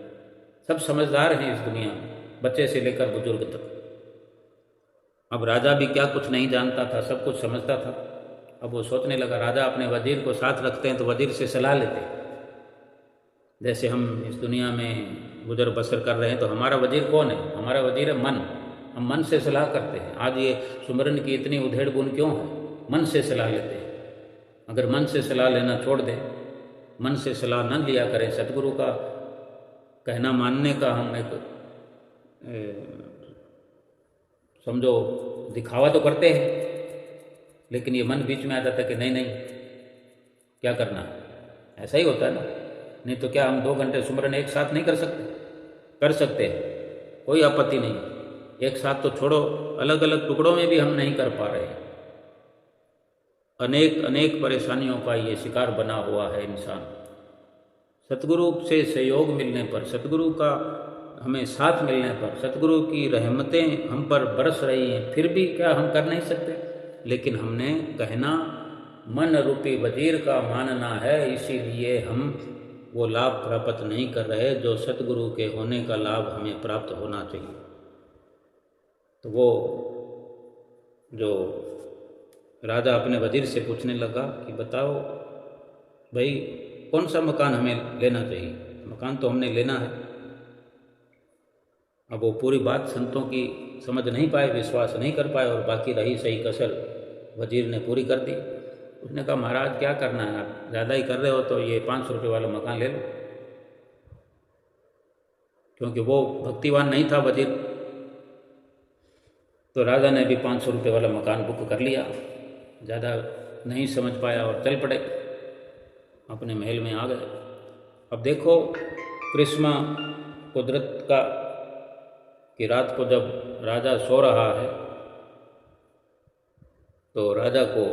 सब समझदार हैं इस दुनिया में, बच्चे से लेकर बुजुर्ग तक। अब राजा भी क्या कुछ नहीं जानता था, सब कुछ समझता था। अब वो सोचने लगा, राजा अपने वजीर को साथ रखते हैं तो वजीर से सलाह लेते हैं। जैसे हम इस दुनिया में गुजर बसर कर रहे हैं तो हमारा वजीर कौन है? हमारा वजीर है मन। हम मन से सलाह करते हैं। आज ये सुमरन की इतनी उधेड़ बुन क्यों है? मन से सलाह लेते हैं। अगर मन से सलाह लेना छोड़ दें, मन से सलाह न लिया करें, सतगुरु का कहना मानने का हम एक समझो दिखावा तो करते हैं, लेकिन ये मन बीच में आ जाता है कि नहीं नहीं क्या करना है, ऐसा ही होता है ना। नहीं तो क्या हम 2 घंटे सुमरन एक साथ नहीं कर सकते? कर सकते हैं, कोई आपत्ति नहीं। एक साथ तो छोड़ो, अलग अलग टुकड़ों में भी हम नहीं कर पा रहे हैं। अनेक अनेक परेशानियों का ये शिकार बना हुआ है इंसान। सतगुरु से सहयोग मिलने पर, सतगुरु का हमें साथ मिलने पर, सतगुरु की रहमतें हम पर बरस रही हैं, फिर भी क्या हम कर नहीं सकते? लेकिन हमने कहना मन रूपी वजीर का मानना है, इसीलिए हम वो लाभ प्राप्त नहीं कर रहे जो सतगुरु के होने का लाभ हमें प्राप्त होना चाहिए। तो वो जो राजा अपने वजीर से पूछने लगा कि बताओ भाई, कौन सा मकान हमें लेना चाहिए? मकान तो हमने लेना है। अब वो पूरी बात संतों की समझ नहीं पाए, विश्वास नहीं कर पाए, और बाकी रही सही कसर वजीर ने पूरी कर दी। उसने कहा, महाराज क्या करना है, आप ज़्यादा ही कर रहे हो तो ये 500 रुपये वाला मकान ले लो। क्योंकि वो भक्तिवान नहीं था वजीर, तो राजा ने भी 500 रुपये वाला मकान बुक कर लिया। ज़्यादा नहीं समझ पाया और चल पड़े, अपने महल में आ गए। अब देखो करिश्मा कुदरत का कि रात को जब राजा सो रहा है तो राजा को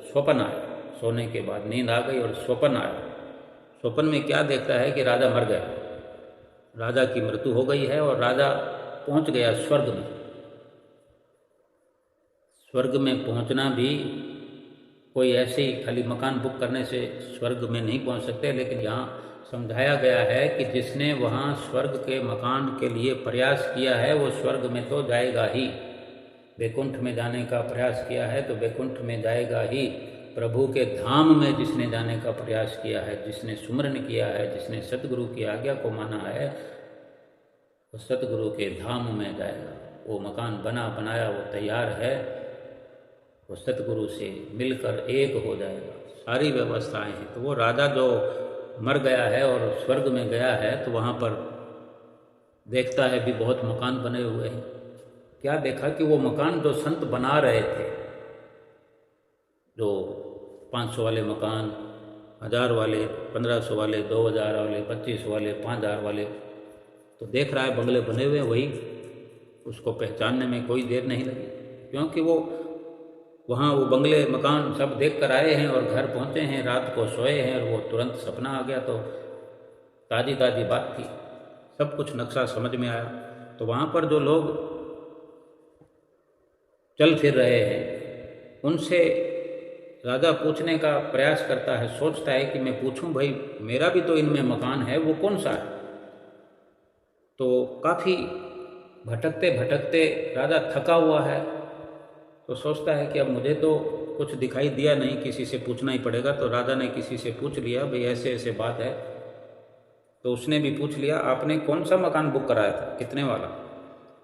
स्वप्न आया। सोने के बाद नींद आ गई और स्वप्न आया। स्वप्न में क्या देखता है कि राजा मर गया, राजा की मृत्यु हो गई है और राजा पहुंच गया स्वर्ग में। स्वर्ग में पहुंचना भी कोई ऐसे ही खाली मकान बुक करने से स्वर्ग में नहीं पहुंच सकते, लेकिन यहाँ समझाया गया है कि जिसने वहाँ स्वर्ग के मकान के लिए प्रयास किया है वो स्वर्ग में तो जाएगा ही। वैकुंठ में जाने का प्रयास किया है तो वैकुंठ में जाएगा ही। प्रभु के धाम में जिसने जाने का प्रयास किया है, जिसने सुमरन किया है, जिसने सतगुरु की आज्ञा को माना है, वो सतगुरु के धाम में जाएगा। वो मकान बना बनाया वो तैयार है, वो सतगुरु से मिलकर एक हो जाएगा। सारी व्यवस्थाएं हैं। तो वो राजा जो मर गया है और स्वर्ग में गया है तो वहाँ पर देखता है भी बहुत मकान बने हुए हैं। क्या देखा कि वो मकान जो संत बना रहे थे, जो 500 वाले मकान, 1000 वाले, 1500 वाले, 2000 वाले, 2500 वाले, 5000 वाले, तो देख रहा है बंगले बने हुए वही। उसको पहचानने में कोई देर नहीं लगी, क्योंकि वो वहाँ वो बंगले मकान सब देख कर आए हैं और घर पहुँचे हैं, रात को सोए हैं और वो तुरंत सपना आ गया। तो ताज़ी ताज़ी बात थी, सब कुछ नक्शा समझ में आया। तो वहाँ पर जो लोग चल फिर रहे हैं उनसे राजा पूछने का प्रयास करता है, सोचता है कि मैं पूछूं भाई मेरा भी तो इनमें मकान है, वो कौन सा है। तो काफ़ी भटकते भटकते राजा थका हुआ है, तो सोचता है कि अब मुझे तो कुछ दिखाई दिया नहीं, किसी से पूछना ही पड़ेगा। तो राजा ने किसी से पूछ लिया, भाई ऐसे ऐसे बात है। तो उसने भी पूछ लिया, आपने कौन सा मकान बुक कराया था, कितने वाला?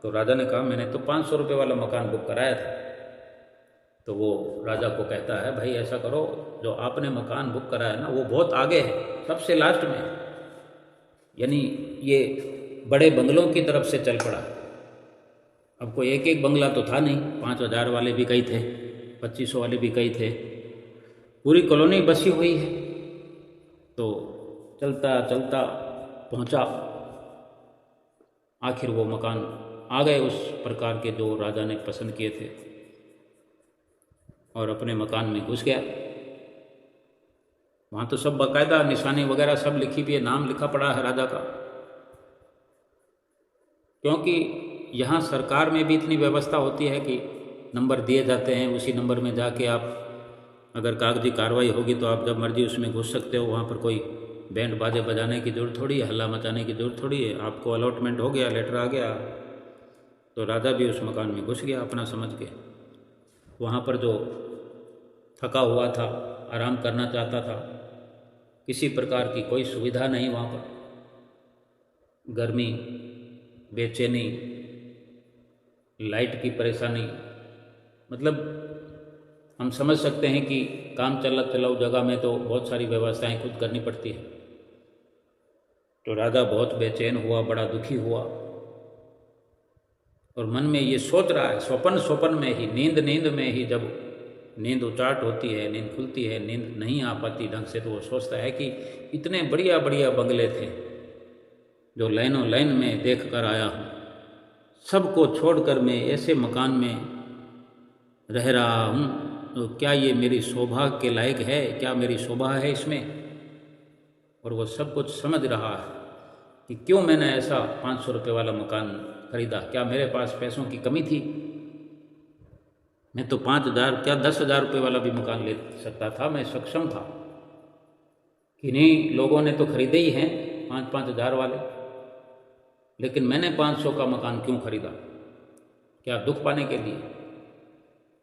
तो राजा ने कहा, मैंने तो 500 रुपये वाला मकान बुक कराया था। तो वो राजा को कहता है, भाई ऐसा करो, जो आपने मकान बुक कराया ना वो बहुत आगे है, सबसे लास्ट में, यानी ये बड़े बंगलों की तरफ से चल पड़ा। अब कोई एक एक बंगला तो था नहीं, 5000 वाले भी कई थे, 2500 वाले भी कई थे, पूरी कॉलोनी बसी हुई है। तो चलता चलता पहुंचा, आखिर वो मकान आ गए उस प्रकार के जो राजा ने पसंद किए थे। और अपने मकान में घुस गया। वहाँ तो सब बाकायदा निशानी वगैरह सब लिखी भी है, नाम लिखा पड़ा है राजा का, क्योंकि यहाँ सरकार में भी इतनी व्यवस्था होती है कि नंबर दिए जाते हैं, उसी नंबर में जाके आप अगर कागजी कार्रवाई होगी तो आप जब मर्जी उसमें घुस सकते हो। वहाँ पर कोई बैंड बाजे बजाने की ज़रूरत थोड़ी है, हल्ला मचाने की ज़रूरत थोड़ी है। आपको अलॉटमेंट हो गया, लेटर आ गया, तो राजा भी उस मकान में घुस गया अपना समझ के। वहाँ पर जो थका हुआ था, आराम करना चाहता था, किसी प्रकार की कोई सुविधा नहीं वहाँ पर। गर्मी, बेचैनी, लाइट की परेशानी, मतलब हम समझ सकते हैं कि काम चलाऊ जगह में तो बहुत सारी व्यवस्थाएं खुद करनी पड़ती है। तो राजा बहुत बेचैन हुआ, बड़ा दुखी हुआ और मन में ये सोच रहा है, स्वप्न में ही, नींद में ही, जब नींद उचाट होती है, नींद खुलती है, नींद नहीं आ पाती ढंग से, तो वो सोचता है कि इतने बढ़िया बढ़िया बंगले थे जो लाइनों लाइन में देख कर आया हूँ, सबको छोड़कर मैं ऐसे मकान में रह रहा हूँ, तो क्या ये मेरी शोभा के लायक है? क्या मेरी शोभा है इसमें? और वो सब कुछ समझ रहा है कि क्यों मैंने ऐसा 500 रुपये वाला मकान खरीदा। क्या मेरे पास पैसों की कमी थी? मैं तो 5,000 क्या 10,000 रुपये वाला भी मकान ले सकता था, मैं सक्षम था। किन्हीं लोगों ने तो खरीदे ही हैं 5-5 हज़ार वाले, लेकिन मैंने 500 का मकान क्यों खरीदा? क्या दुख पाने के लिए?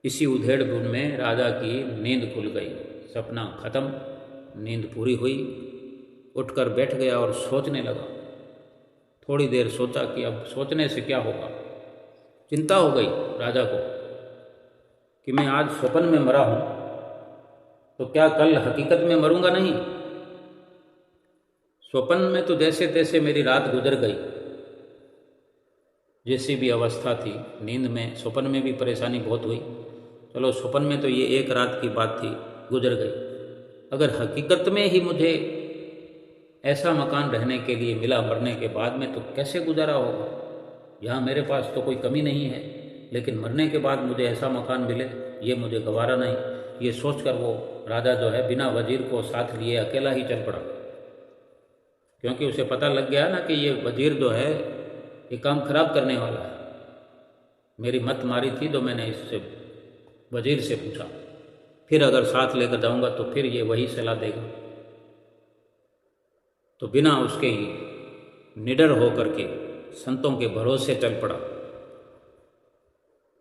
इसी उधेड़ बुन में राजा की नींद खुल गई, सपना खत्म, नींद पूरी हुई। उठकर बैठ गया और सोचने लगा। थोड़ी देर सोचा कि अब सोचने से क्या होगा। चिंता हो गई राजा को कि मैं आज स्वप्न में मरा हूँ, तो क्या कल हकीकत में मरूंगा नहीं? स्वप्न में तो जैसे तैसे मेरी रात गुजर गई, जैसी भी अवस्था थी। नींद में, स्वप्न में भी परेशानी बहुत हुई। चलो, स्वप्न में तो ये एक रात की बात थी, गुजर गई। अगर हकीकत में ही मुझे ऐसा मकान रहने के लिए मिला मरने के बाद में, तो कैसे गुजारा होगा? यहाँ मेरे पास तो कोई कमी नहीं है, लेकिन मरने के बाद मुझे ऐसा मकान मिले, ये मुझे गवारा नहीं। ये सोचकर वो राजा जो है बिना वजीर को साथ लिए अकेला ही चल पड़ा, क्योंकि उसे पता लग गया ना कि ये वजीर जो है ये काम खराब करने वाला है। मेरी मत मारी थी तो मैंने इससे वजीर से पूछा, फिर अगर साथ लेकर जाऊंगा तो फिर ये वही सलाह देगा। तो बिना उसके ही निडर होकर के संतों के भरोसे चल पड़ा।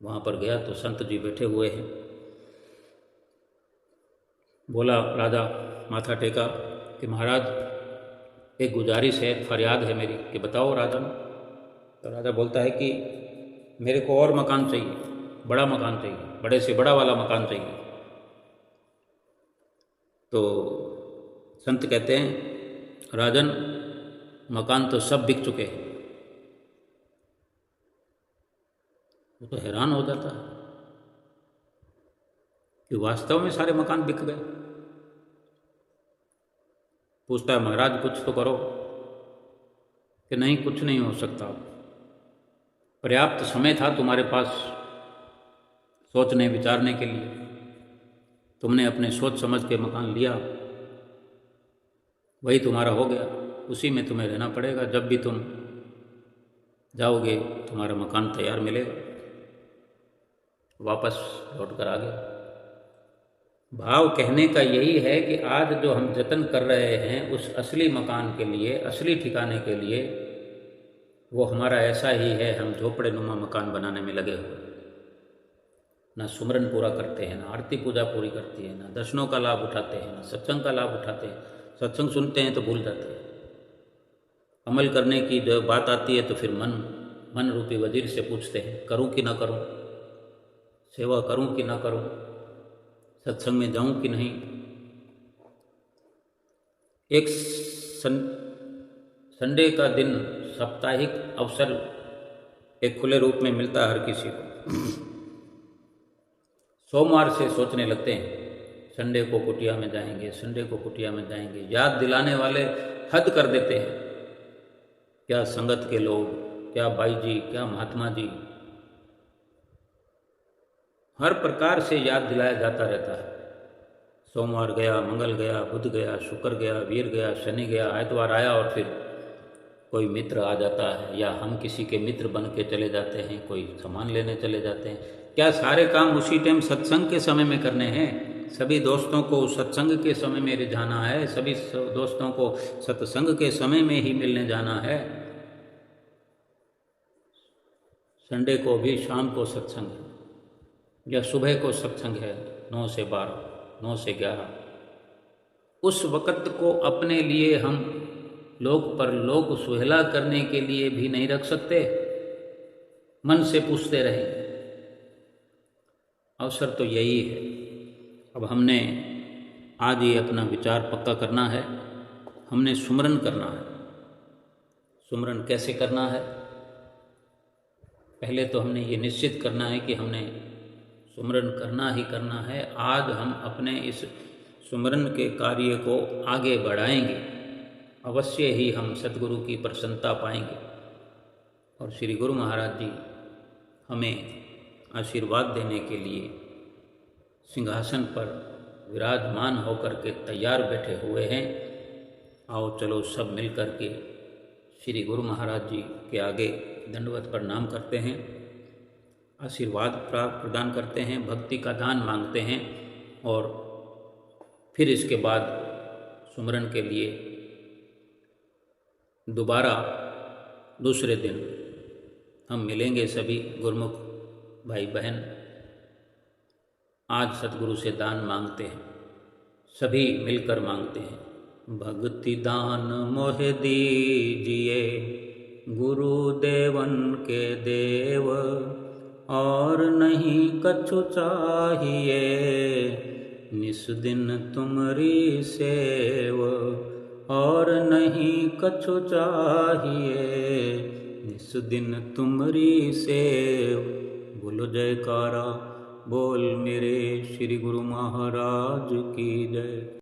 वहाँ पर गया तो संत जी बैठे हुए हैं। बोला राजा, माथा टेका कि महाराज एक गुजारिश है, फरियाद है मेरी, कि बताओ राजन। तो राजा बोलता है कि मेरे को और मकान चाहिए, बड़ा मकान चाहिए, बड़े से बड़ा वाला मकान चाहिए। तो संत कहते हैं, राजन मकान तो सब बिक चुके हैं। वो तो हैरान हो जाता है कि वास्तव में सारे मकान बिक गए। पूछता है, महाराज कुछ तो करो। कि नहीं, कुछ नहीं हो सकता, पर्याप्त समय था तुम्हारे पास सोचने विचारने के लिए, तुमने अपने सोच समझ के मकान लिया, वही तुम्हारा हो गया, उसी में तुम्हें रहना पड़ेगा। जब भी तुम जाओगे तुम्हारा मकान तैयार मिलेगा। वापस लौट कर आ गया। भाव कहने का यही है कि आज जो हम जतन कर रहे हैं उस असली मकान के लिए, असली ठिकाने के लिए, वो हमारा ऐसा ही है, हम झोपड़े नुमा मकान बनाने में लगे हुए। ना सुमरन पूरा करते हैं, ना आरती पूजा पूरी करती है, ना दर्शनों का लाभ उठाते हैं, ना सत्संग का लाभ उठाते हैं। सत्संग सुनते हैं तो भूल जाते हैं। अमल करने की जब बात आती है तो फिर मन रूपी वजीर से पूछते हैं, करूं कि ना करूं, सेवा करूं कि ना करूं, सत्संग में जाऊं कि नहीं। एक संडे का दिन, साप्ताहिक अवसर एक खुले रूप में मिलता है हर किसी को। सोमवार से सोचने लगते हैं, संडे को कुटिया में जाएंगे, संडे को कुटिया में जाएंगे। याद दिलाने वाले हद कर देते हैं। क्या संगत के लोग, क्या बाई जी, क्या महात्मा जी, हर प्रकार से याद दिलाया जाता रहता है। सोमवार गया, मंगल गया, बुध गया, शुक्र गया, वीर गया, शनि गया, आइतवार आया और फिर कोई मित्र आ जाता है या हम किसी के मित्र बन के चले जाते हैं, कोई सामान लेने चले जाते हैं। क्या सारे काम उसी टाइम सत्संग के समय में करने हैं? सभी दोस्तों को सत्संग के समय में रिझाना है, सभी दोस्तों को सत्संग के समय में ही मिलने जाना है। संडे को भी शाम को सत्संग है या सुबह को सत्संग है, 9 से 12, 9 से 11। उस वक़्त को अपने लिए हम लोक परलोक सुहेला करने के लिए भी नहीं रख सकते। मन से पूछते रहेंगे। अवसर तो यही है। अब हमने आज ये अपना विचार पक्का करना है। हमने सुमरन करना है। सुमरन कैसे करना है? पहले तो हमने ये निश्चित करना है कि हमने सुमरन करना ही करना है। आज हम अपने इस सुमरन के कार्य को आगे बढ़ाएंगे, अवश्य ही हम सद्गुरु की प्रसन्नता पाएंगे और श्री गुरु महाराज जी हमें आशीर्वाद देने के लिए सिंहासन पर विराजमान होकर के तैयार बैठे हुए हैं। आओ चलो सब मिल कर के श्री गुरु महाराज जी के आगे दंडवत प्रणाम करते हैं, आशीर्वाद प्रदान करते हैं, भक्ति का दान मांगते हैं और फिर इसके बाद सुमरन के लिए दोबारा दूसरे दिन हम मिलेंगे सभी गुरुमुख भाई बहन। आज सतगुरु से दान मांगते हैं, सभी मिलकर मांगते हैं। भक्ति दान मोहे दीजिए गुरुदेवन के देव, और नहीं कछु चाहिए निस दिन तुमरी सेव, और नहीं कछु चाहिए निस दिन तुमरी सेव। बोलो जयकारा बोल मेरे श्री गुरु महाराज की जय।